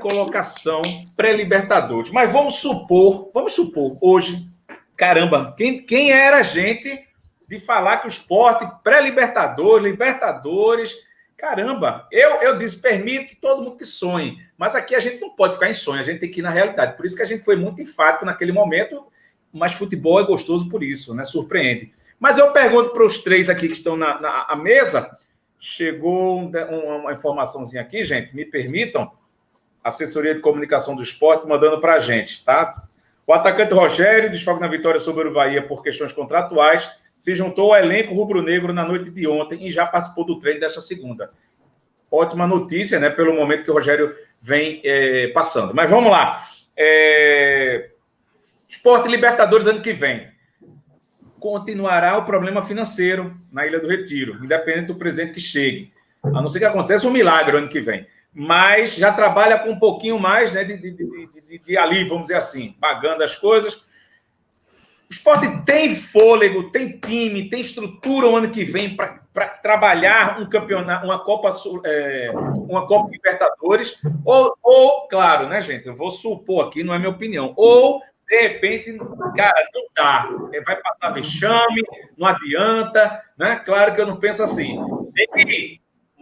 colocação pré-Libertadores. Mas vamos supor, hoje, caramba, quem era a gente de falar que o Sport pré-Libertadores, Libertadores, caramba, eu disse, permito todo mundo que sonhe, mas aqui a gente não pode ficar em sonho, a gente tem que ir na realidade. Por isso que a gente foi muito enfático naquele momento, mas futebol é gostoso por isso, né? Surpreende. Mas eu pergunto para os três aqui que estão na mesa, chegou uma informaçãozinha aqui, gente, me permitam, assessoria de comunicação do Sport mandando para a gente, tá? O atacante Rogério, desfalque na vitória sobre o Bahia por questões contratuais, se juntou ao elenco rubro-negro na noite de ontem e já participou do treino desta segunda. Ótima notícia, né? Pelo momento que o Rogério vem passando. Mas vamos lá. Sport Libertadores ano que vem. Continuará o problema financeiro na Ilha do Retiro, independente do presidente que chegue. A não ser que aconteça um milagre ano que vem. Mas já trabalha com um pouquinho mais, né, de alívio, vamos dizer assim, pagando as coisas. O Sport tem fôlego, tem time, tem estrutura o ano que vem para trabalhar um campeonato, uma Copa Libertadores, ou, claro, né, gente, eu vou supor aqui, não é minha opinião, ou, de repente, cara, não dá, vai passar vexame, não adianta, né? Claro que eu não penso assim.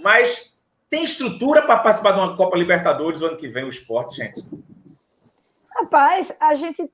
Mas tem estrutura para participar de uma Copa Libertadores o ano que vem, o Sport, gente? Rapaz, a gente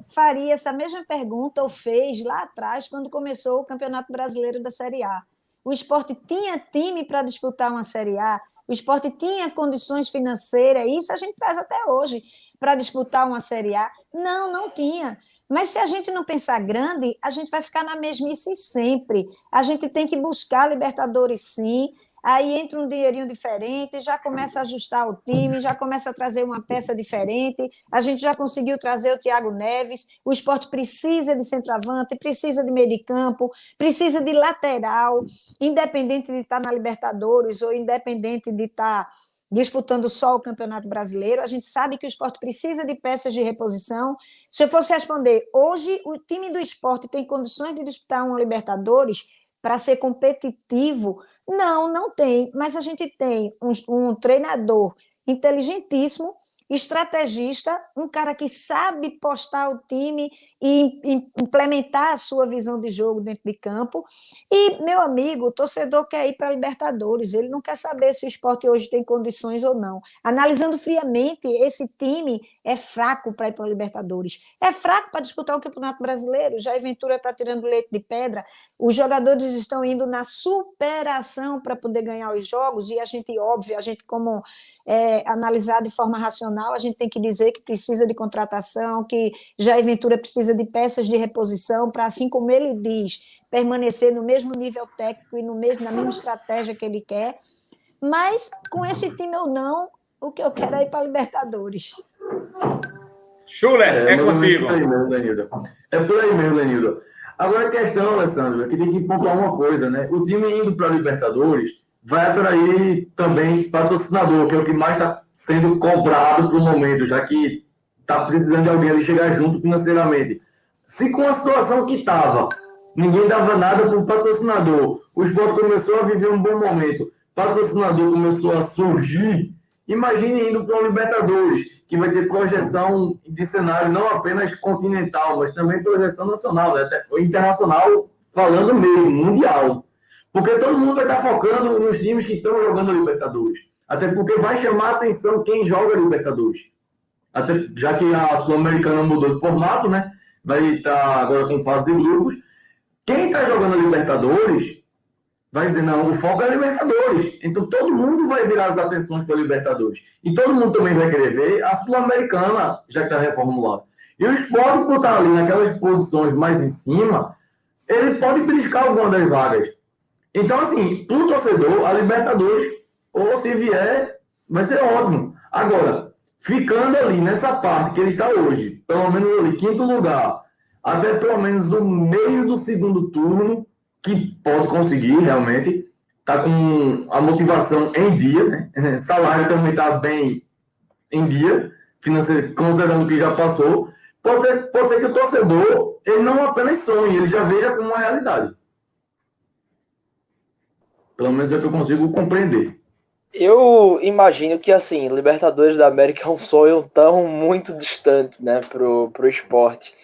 faria essa mesma pergunta, ou fez lá atrás, quando começou o Campeonato Brasileiro da Série A. O Sport tinha time para disputar uma Série A, o Sport tinha condições financeiras, isso a gente traz até hoje, para disputar uma Série A. Não tinha. Mas se a gente não pensar grande, a gente vai ficar na mesmice sempre. A gente tem que buscar a Libertadores, sim. Aí entra um dinheirinho diferente, já começa a ajustar o time, já começa a trazer uma peça diferente. A gente já conseguiu trazer o Thiago Neves. O Sport precisa de centroavante, precisa de meio de campo, precisa de lateral, independente de estar na Libertadores ou independente de estar disputando só o Campeonato Brasileiro. A gente sabe que o Sport precisa de peças de reposição. Se eu fosse responder, hoje o time do Sport tem condições de disputar uma Libertadores para ser competitivo? Não tem, mas a gente tem um treinador inteligentíssimo, estrategista, um cara que sabe postar o time e implementar a sua visão de jogo dentro de campo. E, meu amigo, o torcedor quer ir para a Libertadores, ele não quer saber se o Sport hoje tem condições ou não. Analisando friamente, esse time é fraco para ir para a Libertadores, é fraco para disputar o Campeonato Brasileiro. Jair Ventura está tirando leite de pedra, os jogadores estão indo na superação para poder ganhar os jogos, e a gente, óbvio, a gente como analisar de forma racional, a gente tem que dizer que precisa de contratação, que Jair Ventura precisa de peças de reposição para, assim como ele diz, permanecer no mesmo nível técnico e na mesma estratégia que ele quer. Mas com esse time ou não, o que eu quero é ir para a Libertadores. Schuller, contigo. É por aí mesmo, Danildo. Agora a questão, Alessandro, é que tem que pontuar uma coisa, né? O time indo para a Libertadores vai atrair também patrocinador, que é o que mais está sendo cobrado para o momento, já que está precisando de alguém ali chegar junto financeiramente. Se com a situação que estava, ninguém dava nada para o patrocinador, o Sport começou a viver um bom momento, o patrocinador começou a surgir, imagine indo para o Libertadores, que vai ter projeção de cenário não apenas continental, mas também projeção nacional, né? Até internacional, falando mesmo, mundial. Porque todo mundo vai estar focando nos times que estão jogando a Libertadores. Até porque vai chamar a atenção quem joga a Libertadores. Até, já que a Sul-Americana mudou de formato, né? Vai estar agora com fase de grupos. Quem está jogando a Libertadores vai dizer, não, o foco é a Libertadores. Então todo mundo vai virar as atenções para a Libertadores. E todo mundo também vai querer ver a Sul-Americana, já que está reformulada. E o Sport, por estar ali naquelas posições mais em cima, ele pode beliscar alguma das vagas. Então, assim, para o torcedor, a Libertadores, ou se vier, vai ser ótimo. Agora, ficando ali nessa parte que ele está hoje, pelo menos ali, quinto lugar, até pelo menos no meio do segundo turno, que pode conseguir realmente, está com a motivação em dia, né? Salário também está bem em dia, considerando que já passou. Pode ser que o torcedor, ele não apenas sonhe, ele já veja como uma realidade. Pelo menos é o que eu consigo compreender. Eu imagino que, assim, Libertadores da América é um sonho tão muito distante, né, pro esporte.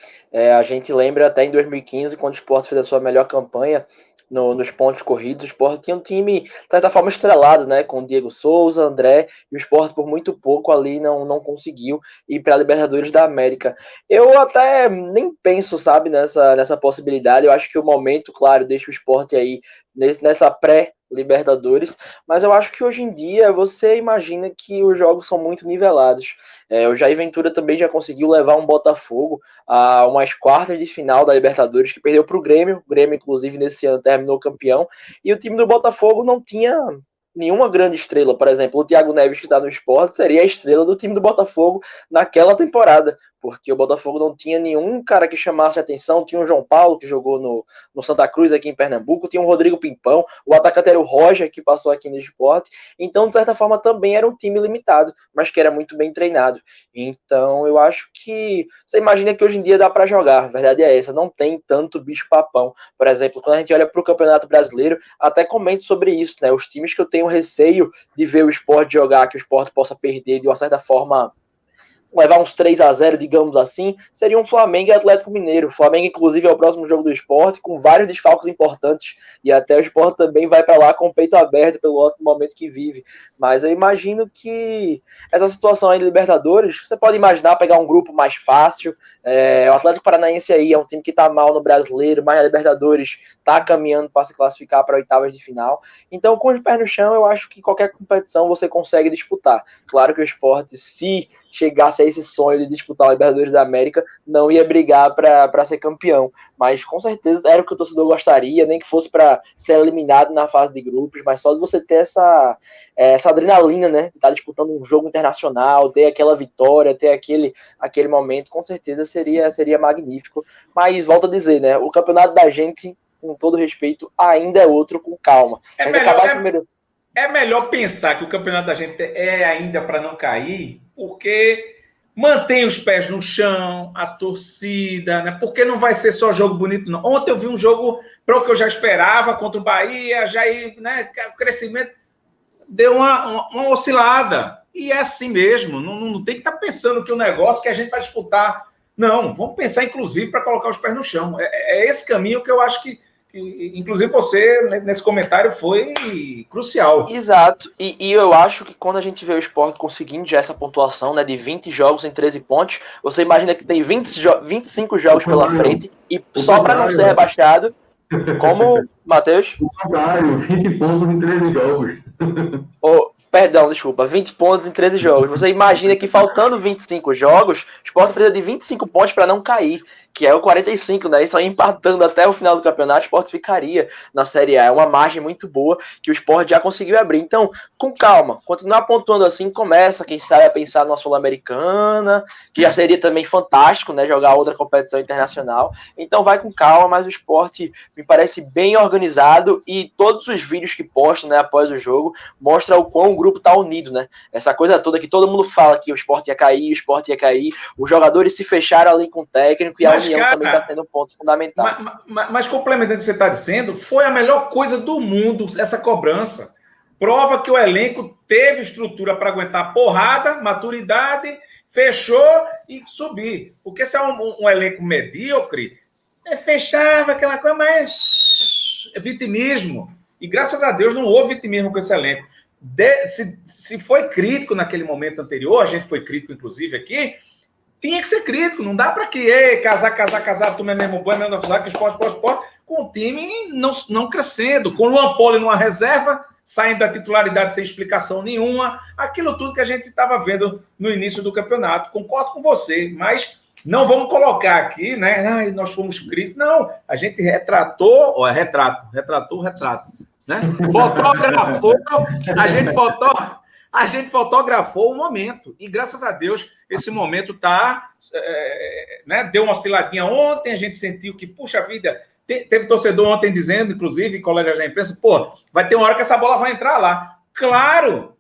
A gente lembra até em 2015, quando o esporte fez a sua melhor campanha nos pontos corridos, o esporte tinha um time, de certa forma, estrelado, né, com Diego Souza, André, e o esporte por muito pouco ali não conseguiu ir para a Libertadores da América. Eu até nem penso, sabe, nessa possibilidade. Eu acho que o momento, claro, deixa o esporte aí nessa pré-Libertadores, mas eu acho que hoje em dia você imagina que os jogos são muito nivelados. O Jair Ventura também já conseguiu levar um Botafogo a umas quartas de final da Libertadores, que perdeu para o Grêmio. O Grêmio, inclusive, nesse ano terminou campeão. E o time do Botafogo não tinha nenhuma grande estrela. Por exemplo, o Thiago Neves, que está no esporte, seria a estrela do time do Botafogo naquela temporada, porque o Botafogo não tinha nenhum cara que chamasse a atenção. Tinha o João Paulo, que jogou no Santa Cruz aqui em Pernambuco, tinha o Rodrigo Pimpão, o atacante era o Roger, que passou aqui no esporte. Então, de certa forma, também era um time limitado, mas que era muito bem treinado. Então, eu acho que você imagina que hoje em dia dá para jogar, a verdade é essa, não tem tanto bicho-papão. Por exemplo, quando a gente olha para o Campeonato Brasileiro, até comento sobre isso, né? Os times que eu tenho receio de ver o esporte jogar, que o esporte possa perder de uma certa forma, levar uns 3-0, digamos assim, seria um Flamengo e Atlético Mineiro. O Flamengo, inclusive, é o próximo jogo do esporte, com vários desfalques importantes, e até o esporte também vai para lá com o peito aberto pelo ótimo momento que vive. Mas eu imagino que essa situação aí de Libertadores, você pode imaginar pegar um grupo mais fácil. O Atlético Paranaense aí é um time que está mal no Brasileiro, mas na Libertadores está caminhando para se classificar para oitavas de final. Então, com os pés no chão, eu acho que qualquer competição você consegue disputar. Claro que o esporte, se chegasse a esse sonho de disputar a Libertadores da América, não ia brigar para ser campeão. Mas com certeza era o que o torcedor gostaria, nem que fosse para ser eliminado na fase de grupos, mas só de você ter essa adrenalina, né? De estar disputando um jogo internacional, ter aquela vitória, ter aquele momento, com certeza seria magnífico. Mas volto a dizer, né? O campeonato da gente, com todo respeito, ainda é outro, com calma. É melhor pensar que o campeonato da gente é ainda para não cair, porque mantém os pés no chão, a torcida, né? Porque não vai ser só jogo bonito, não. Ontem eu vi um jogo para o que eu já esperava contra o Bahia, já né, o crescimento deu uma oscilada. E é assim mesmo, não tem que estar pensando que o negócio que a gente vai disputar. Não, vamos pensar, inclusive, para colocar os pés no chão. É esse caminho que eu acho que inclusive você, nesse comentário, foi crucial. Exato, e eu acho que quando a gente vê o Sport conseguindo já essa pontuação, né, de 20 jogos em 13 pontos, você imagina que tem 25 jogos pela frente, e só para não ser rebaixado, como, Matheus? O contrário, 20 pontos em 13 jogos. Perdão, desculpa, 20 pontos em 13 jogos. Você imagina que faltando 25 jogos, o Sport precisa de 25 pontos para não cair, que é o 45, né? E só empatando até o final do campeonato, o Sport ficaria na Série A. É uma margem muito boa que o Sport já conseguiu abrir. Então, com calma, continuar pontuando assim, começa, quem sabe, a pensar numa Sul-Americana, que já seria também fantástico, né? Jogar outra competição internacional. Então, vai com calma, mas o Sport me parece bem organizado e todos os vídeos que postam, né, após o jogo, mostra o quão o grupo tá unido, né? Essa coisa toda que todo mundo fala que o Sport ia cair, os jogadores se fecharam ali com o técnico e a união também está sendo um ponto fundamental. Mas complementando o que você está dizendo, foi a melhor coisa do mundo essa cobrança. Prova que o elenco teve estrutura para aguentar porrada, maturidade, fechou e subir. Porque se é um elenco medíocre, fechava aquela coisa, mas é vitimismo. E graças a Deus não houve vitimismo com esse elenco. Se foi crítico naquele momento anterior, a gente foi crítico, inclusive, aqui, tinha que ser crítico, não dá para que casar, tu é mesmo bom, mesmo que esporte, com o time não crescendo, com o Luan Poli numa reserva, saindo da titularidade sem explicação nenhuma, aquilo tudo que a gente estava vendo no início do campeonato. Concordo com você, mas não vamos colocar aqui, né? Nós fomos críticos. Não, a gente retratou, retratou. Né? Fotografou, a gente fotografou o momento. E graças a Deus, esse momento né? Deu uma osciladinha ontem, a gente sentiu que, puxa vida, teve torcedor ontem dizendo, inclusive, colegas da imprensa, vai ter uma hora que essa bola vai entrar lá. Claro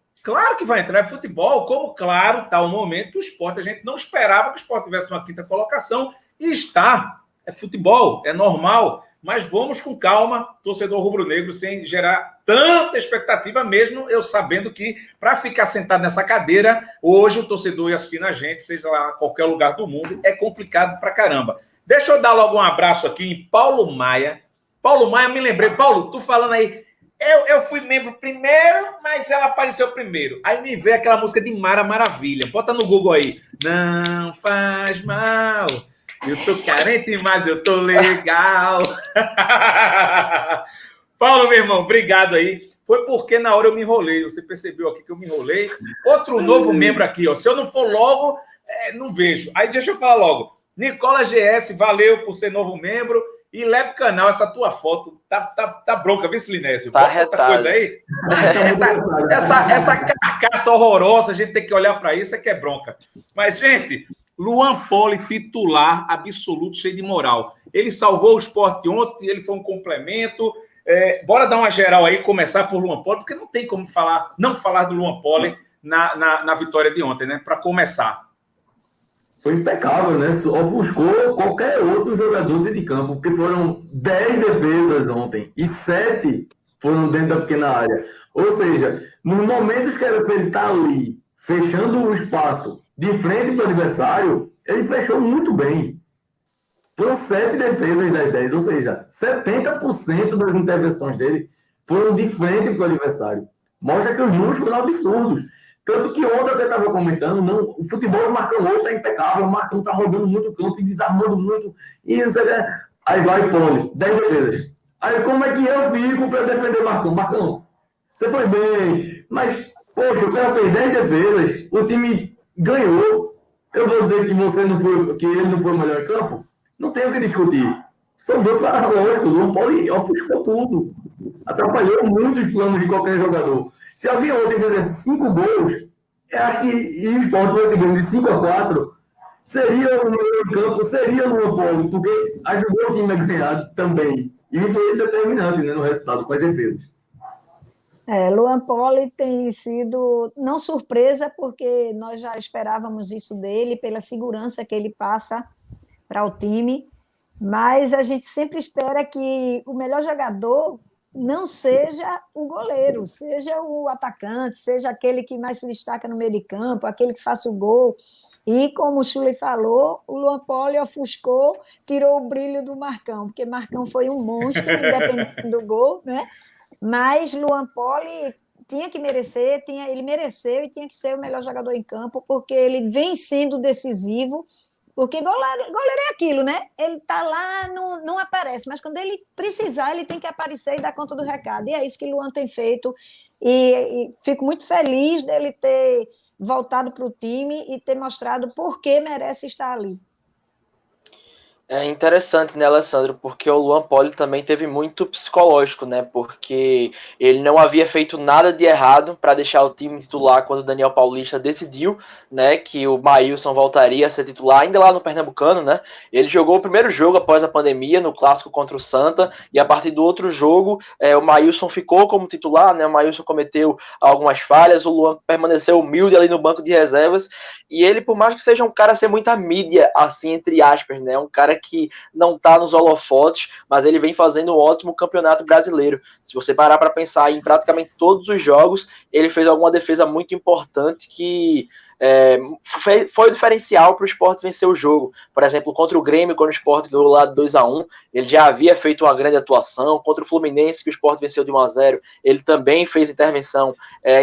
que vai entrar, é futebol, como claro está o momento que o Sport, a gente não esperava que o Sport tivesse uma quinta colocação, e está. É futebol, é normal. mas vamos com calma, torcedor rubro-negro, sem gerar tanta expectativa, mesmo eu sabendo que para ficar sentado nessa cadeira, hoje o torcedor ir assistindo a gente, seja lá qualquer lugar do mundo, é complicado pra caramba. Deixa eu dar logo um abraço aqui em Paulo Maia. Paulo Maia, me lembrei. Paulo, tu falando aí, eu fui membro primeiro, mas ela apareceu primeiro. Aí me veio aquela música de Mara Maravilha. Bota no Google aí. Não faz mal, eu tô carente, mas eu tô legal. Paulo, meu irmão, obrigado aí. Foi porque na hora eu me enrolei. Você percebeu aqui que eu me enrolei. Outro novo membro aqui, ó. Se eu não for logo, não vejo. Aí deixa eu falar logo. Nicola GS, valeu por ser novo membro. E leve canal, essa tua foto tá bronca, viu, Silinésio? Tá Bota outra coisa aí. Essa carcaça horrorosa, a gente tem que olhar para isso, é que é bronca. Mas, gente, Luan Poli, titular absoluto, cheio de moral. Ele salvou o Sport ontem, ele foi um complemento. Bora dar uma geral aí, começar por Luan Poli, porque não tem como não falar do Luan Poli na vitória de ontem, né? Para começar. Foi impecável, né? Ofuscou qualquer outro jogador dentro de campo, porque foram 10 defesas ontem e 7 foram dentro da pequena área. Ou seja, nos momentos que era para ele estar ali, fechando o espaço de frente para o adversário, ele fechou muito bem. Foram 7 defesas das 10, ou seja, 70% das intervenções dele foram de frente para o adversário. Mostra que os números foram absurdos. Tanto que ontem eu estava comentando, o futebol do Marcão hoje está impecável, o Marcão está rodando muito o campo e desarmando muito. E não sei o que. Aí vai Poli, 10 defesas. Aí como é que eu fico para defender o Marcão? Marcão, você foi bem, mas, poxa, o cara fez 10 defesas, o time ganhou. Eu vou dizer que que ele não foi o melhor em campo? Não tem o que discutir. Sobrou para lógico, o Luan Poli ofuscou tudo. Atrapalhou muito os planos de qualquer jogador. Se alguém ontem fizesse 5 gols, eu acho que o Sport fosse ganho de 5-4, seria o melhor em campo, seria o Luan Poli, porque ajudou o time a ganhar também. E foi determinante, né, no resultado, com as defesas. Luan Poli tem sido, não surpresa, porque nós já esperávamos isso dele, pela segurança que ele passa para o time, mas a gente sempre espera que o melhor jogador não seja o goleiro, seja o atacante, seja aquele que mais se destaca no meio de campo, aquele que faça o gol. E, como o Chuli falou, o Luan Poli ofuscou, tirou o brilho do Marcão, porque Marcão foi um monstro, independente do gol, né? Mas Luan Poli tinha que merecer, ele mereceu e tinha que ser o melhor jogador em campo, porque ele vem sendo decisivo. Porque goleiro é aquilo, né? Ele está lá, não aparece, mas quando ele precisar, ele tem que aparecer e dar conta do recado. E é isso que o Luan tem feito. E fico muito feliz dele ter voltado para o time e ter mostrado por que merece estar ali. É interessante, né, Alessandro, porque o Luan Poli também teve muito psicológico, né, porque ele não havia feito nada de errado para deixar o time titular quando o Daniel Paulista decidiu, né, que o Maílson voltaria a ser titular, ainda lá no Pernambucano, né, ele jogou o primeiro jogo após a pandemia, no clássico contra o Santa, e a partir do outro jogo, o Maílson ficou como titular, né, o Maílson cometeu algumas falhas, o Luan permaneceu humilde ali no banco de reservas, e ele, por mais que seja um cara sem muita mídia, assim, entre aspas, né, um cara que não está nos holofotes, mas ele vem fazendo um ótimo campeonato brasileiro. Se você parar para pensar em praticamente todos os jogos, ele fez alguma defesa muito importante que foi diferencial para o Sport vencer o jogo. Por exemplo, contra o Grêmio, quando o Sport ganhou lá 2-1, ele já havia feito uma grande atuação. Contra o Fluminense, que o Sport venceu de 1-0, ele também fez intervenção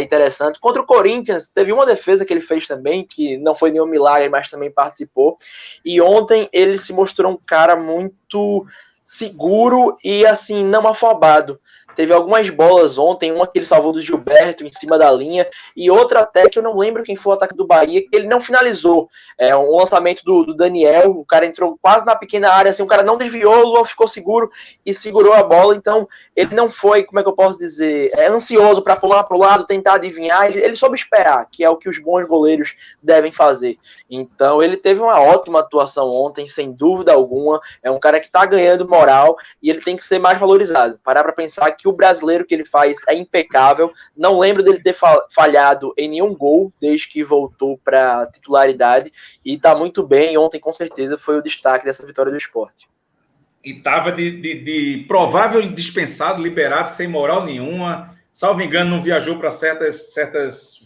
interessante. Contra o Corinthians, teve uma defesa que ele fez também, que não foi nenhum milagre, mas também participou. E ontem ele se mostrou um cara muito seguro e, assim, não afobado. Teve algumas bolas ontem, uma que ele salvou do Gilberto em cima da linha, e outra até que eu não lembro quem foi o ataque do Bahia, que ele não finalizou. Um lançamento do Daniel, o cara entrou quase na pequena área, assim, o cara não desviou, o Luan ficou seguro e segurou a bola, então ele não foi, como é que eu posso dizer, ansioso para pular para o lado, tentar adivinhar, ele soube esperar, que é o que os bons goleiros devem fazer. Então ele teve uma ótima atuação ontem, sem dúvida alguma, é um cara que está ganhando moral e ele tem que ser mais valorizado. Parar para pensar que o brasileiro que ele faz é impecável, não lembro dele ter falhado em nenhum gol desde que voltou para titularidade e está muito bem. Ontem com certeza foi o destaque dessa vitória do Sport. e estava de provável dispensado, liberado, sem moral nenhuma. Salvo engano, não viajou para certos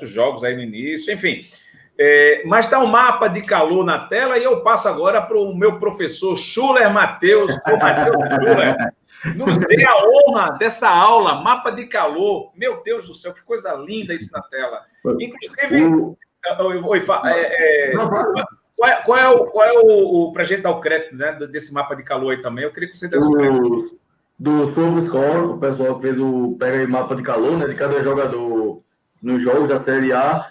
jogos aí no início, enfim. Mas está um mapa de calor na tela e eu passo agora para o meu professor Schuller Matheus. Ô, Matheus Schuller, nos dê a honra dessa aula, mapa de calor. Meu Deus do céu, que coisa linda isso na tela. Inclusive, qual é o para a gente dar o crédito, né, desse mapa de calor aí também? Eu queria que você desse o crédito. Do SofaScore, o pessoal que fez pega aí mapa de calor, né, de cada jogador nos jogos da Série A.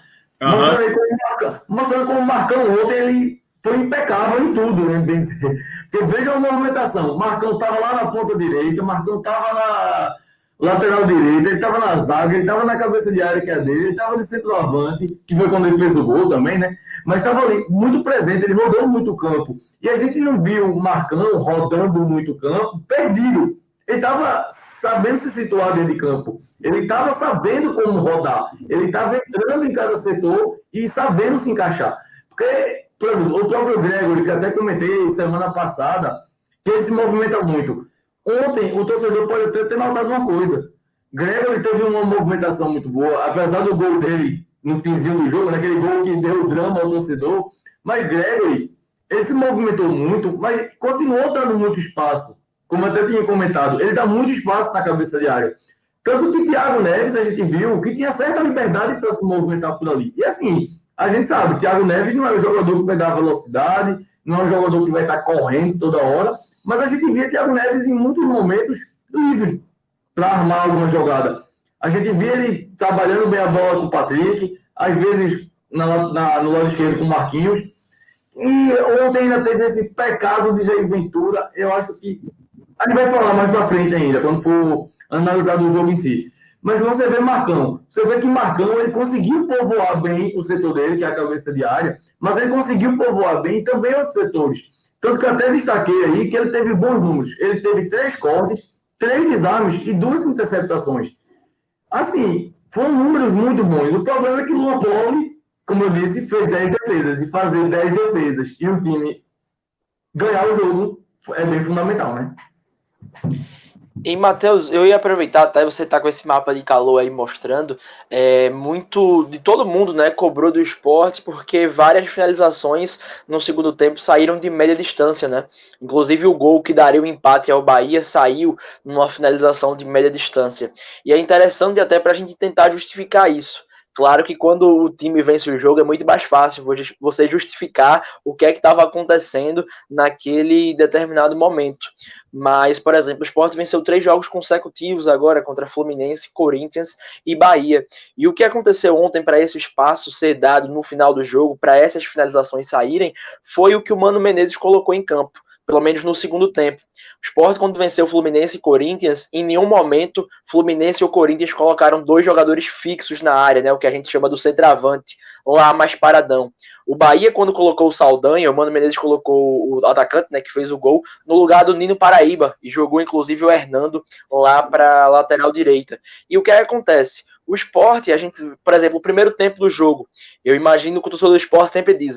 Mostrando como o Marcão ontem ele foi impecável em tudo, né? Bem dizer. Porque veja a movimentação. O Marcão estava lá na ponta direita, o Marcão estava na lateral direita, ele estava na zaga, ele estava na cabeça de área que é dele, ele estava de centroavante, que foi quando ele fez o gol também, né? Mas estava ali muito presente, ele rodou muito o campo. E a gente não viu o Marcão rodando muito o campo, perdido. Ele estava sabendo se situar dentro de campo. Ele estava sabendo como rodar. Ele estava entrando em cada setor e sabendo se encaixar. Porque, por exemplo, o próprio Gregory, que até comentei semana passada, que ele se movimenta muito. Ontem, o torcedor pode ter notado uma coisa. Gregory teve uma movimentação muito boa, apesar do gol dele no finzinho do jogo, naquele gol que deu drama ao torcedor. Mas Gregory, ele se movimentou muito, mas continuou dando muito espaço. Como eu até tinha comentado, ele dá muito espaço na cabeça de área. Tanto que Thiago Neves, a gente viu que tinha certa liberdade para se movimentar por ali. E assim, a gente sabe, Thiago Neves não é um jogador que vai dar velocidade, não é um jogador que vai estar correndo toda hora, mas a gente via Thiago Neves em muitos momentos livre para armar alguma jogada. A gente via ele trabalhando bem a bola com o Patrick, às vezes no lado esquerdo com o Marquinhos. E ontem ainda teve esse pecado de Jair Ventura. Eu acho que a gente vai falar mais para frente ainda, quando for analisar o jogo em si. Mas você vê Marcão. Você vê que Marcão ele conseguiu povoar bem o setor dele, que é a cabeça de área, mas ele conseguiu povoar bem também outros setores. Tanto que eu até destaquei aí que ele teve bons números. Ele teve 3 cortes, 3 desarmes e 2 interceptações. Assim, foram números muito bons. O problema é que Luan Poli, como eu disse, fez 10 defesas. E fazer 10 defesas e o time ganhar o jogo é bem fundamental, né? E, Matheus, eu ia aproveitar, até você tá com esse mapa de calor aí mostrando, muito de todo mundo, né, cobrou do Sport, porque várias finalizações no segundo tempo saíram de média distância, né? Inclusive o gol que daria o empate ao Bahia saiu numa finalização de média distância. E é interessante até pra gente tentar justificar isso. Claro que quando o time vence o jogo é muito mais fácil você justificar o que é que estava acontecendo naquele determinado momento. Mas, por exemplo, o Sport venceu 3 jogos consecutivos agora contra Fluminense, Corinthians e Bahia. E o que aconteceu ontem para esse espaço ser dado no final do jogo, para essas finalizações saírem, foi o que o Mano Menezes colocou em campo, pelo menos no segundo tempo. O Sport, quando venceu Fluminense e Corinthians, em nenhum momento Fluminense ou Corinthians colocaram 2 jogadores fixos na área, né, o que a gente chama do centroavante, lá mais paradão. O Bahia, quando colocou o Saldanha, o Mano Menezes colocou o atacante, né, que fez o gol, no lugar do Nino Paraíba, e jogou inclusive o Hernando lá para a lateral direita. E o que acontece? O Sport, a gente, por exemplo, o primeiro tempo do jogo, eu imagino que o torcedor do Sport sempre diz,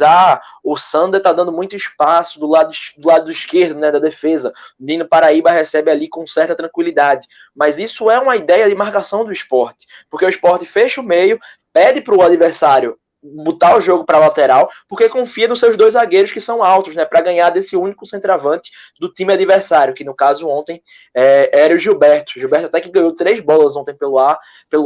o Sander tá dando muito espaço do lado esquerdo, né, da defesa. O Nino Paraíba recebe ali com certa tranquilidade. Mas isso é uma ideia de marcação do Sport, porque o Sport fecha o meio, pede para o adversário botar o jogo para a lateral, porque confia nos seus 2 zagueiros que são altos, né, para ganhar desse único centroavante do time adversário, que no caso ontem era o Gilberto. O Gilberto até que ganhou 3 bolas ontem pelo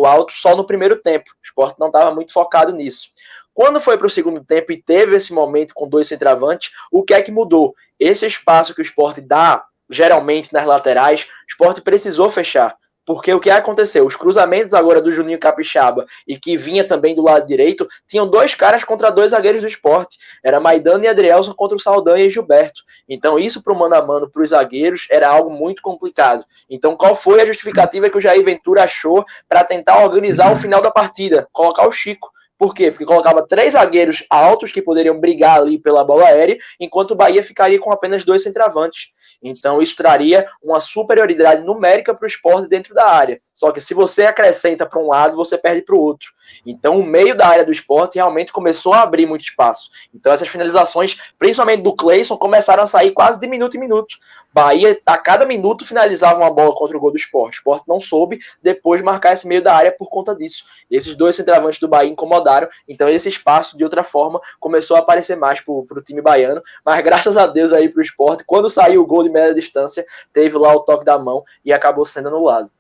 alto, só no primeiro tempo. O Sport não estava muito focado nisso. Quando foi para o segundo tempo e teve esse momento com 2 centroavantes, o que é que mudou? Esse espaço que o Sport dá, geralmente nas laterais, o Sport precisou fechar. Porque o que aconteceu? Os cruzamentos agora do Juninho Capixaba e que vinha também do lado direito, tinham 2 caras contra 2 zagueiros do Sport. Era Maidana e Adrielson contra o Saldanha e Gilberto. Então isso para o mano a mano, para os zagueiros, era algo muito complicado. Então qual foi a justificativa que o Jair Ventura achou para tentar organizar o final da partida? Colocar o Chico. Por quê? Porque colocava 3 zagueiros altos que poderiam brigar ali pela bola aérea, enquanto o Bahia ficaria com apenas 2 centroavantes. Então isso traria uma superioridade numérica para o Sport dentro da área. Só que se você acrescenta para um lado, você perde para o outro. Então o meio da área do Sport realmente começou a abrir muito espaço. Então essas finalizações, principalmente do Cleison, começaram a sair quase de minuto em minuto. Bahia, a cada minuto, finalizava uma bola contra o gol do Sport. O Sport não soube depois marcar esse meio da área por conta disso. E esses 2 centroavantes do Bahia incomodaram. Então esse espaço, de outra forma, começou a aparecer mais para o time baiano. Mas graças a Deus aí para o Sport, quando saiu o gol de média distância, teve lá o toque da mão e acabou sendo anulado.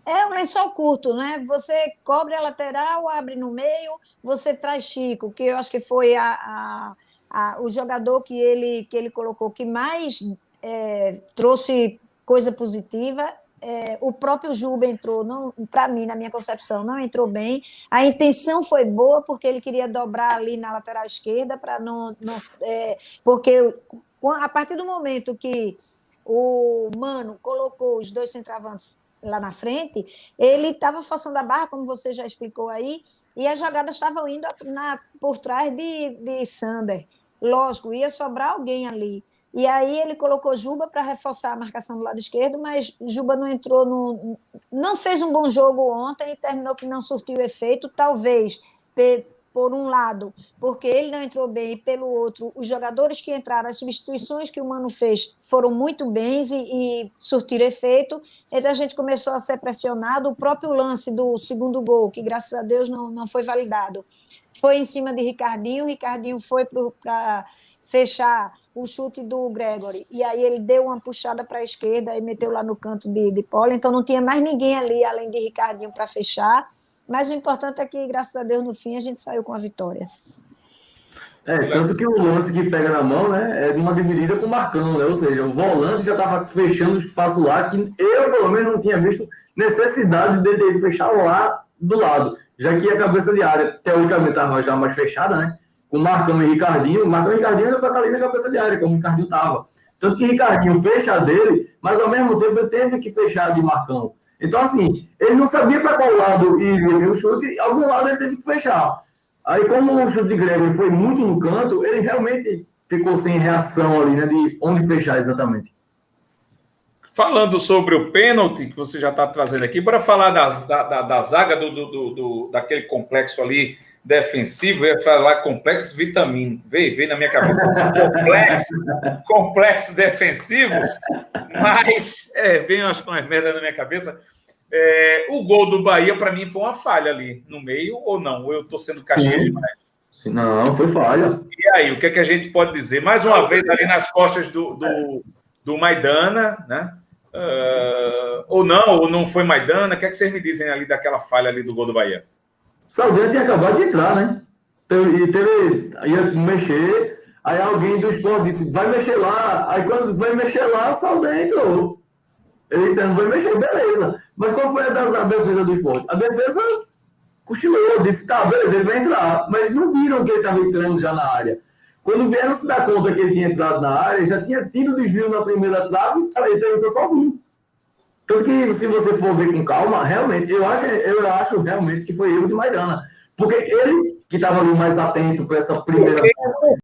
É um lençol curto, né? Você cobre a lateral, abre no meio, você traz Chico, que eu acho que foi o jogador que ele colocou que mais trouxe coisa positiva. O próprio Juba entrou, para mim, na minha concepção, não entrou bem. A intenção foi boa, porque ele queria dobrar ali na lateral esquerda, para porque a partir do momento que o Mano colocou os 2 centroavantes lá na frente, ele estava forçando a barra, como você já explicou aí, e as jogadas estavam indo por trás de Sander. Lógico, ia sobrar alguém ali. E aí ele colocou Juba para reforçar a marcação do lado esquerdo, mas Juba não entrou, não fez um bom jogo ontem e terminou que não surtiu efeito, talvez por um lado, porque ele não entrou bem, e pelo outro, os jogadores que entraram, as substituições que o Mano fez foram muito bens e surtiram efeito, então a gente começou a ser pressionado. O próprio lance do segundo gol, que graças a Deus não foi validado, foi em cima de Ricardinho foi para fechar o chute do Gregory, e aí ele deu uma puxada para a esquerda e meteu lá no canto de Poli, então não tinha mais ninguém ali, além de Ricardinho, para fechar. Mas o importante é que, graças a Deus, no fim, a gente saiu com a vitória. Tanto que o lance que pega na mão, né, é de uma dividida com o Marcão, né? Ou seja, o volante já estava fechando o espaço lá, que eu, pelo menos, não tinha visto necessidade dele fechar lá do lado, já que a cabeça de área, teoricamente, estava já mais fechada, né? Com o Marcão e Ricardinho. O Marcão e Ricardinho era para estar ali na cabeça de área, como o Ricardinho estava. Tanto que Ricardinho fecha a dele, mas, ao mesmo tempo, ele teve que fechar de Marcão. Então, assim, ele não sabia para qual lado iria o chute, algum lado ele teve que fechar. Aí, como o chute de Gregory foi muito no canto, ele realmente ficou sem reação ali, né, de onde fechar exatamente. Falando sobre o pênalti, que você já está trazendo aqui, para falar da zaga daquele complexo ali defensivo, eu ia falar complexo vitamínico, veio na minha cabeça, complexo defensivo, mas vem umas merdas na minha cabeça. O gol do Bahia, para mim, foi uma falha ali no meio, ou não? Ou eu estou sendo caxias demais? Não, foi falha. E aí, o que é que a gente pode dizer? Mais uma vez, ali nas costas do Maidana, né? Ou não foi Maidana? O que é que vocês me dizem ali daquela falha ali do gol do Bahia? Saldanha tinha acabado de entrar, né? Ia mexer, aí alguém do Sport disse, vai mexer lá. Aí quando disse, vai mexer lá, o Saldanha entrou. Ele disse, não vai mexer, beleza. Mas qual foi a defesa do Sport? A defesa cochilou, disse, tá, beleza, ele vai entrar. Mas não viram que ele estava entrando já na área. Quando vieram se dar conta que ele tinha entrado na área, já tinha tido desvio na primeira trave, ele entrou sozinho. Tanto que, se você for ver com calma, realmente, eu acho realmente que foi erro de Maidana. Porque ele, que estava ali mais atento para essa primeira...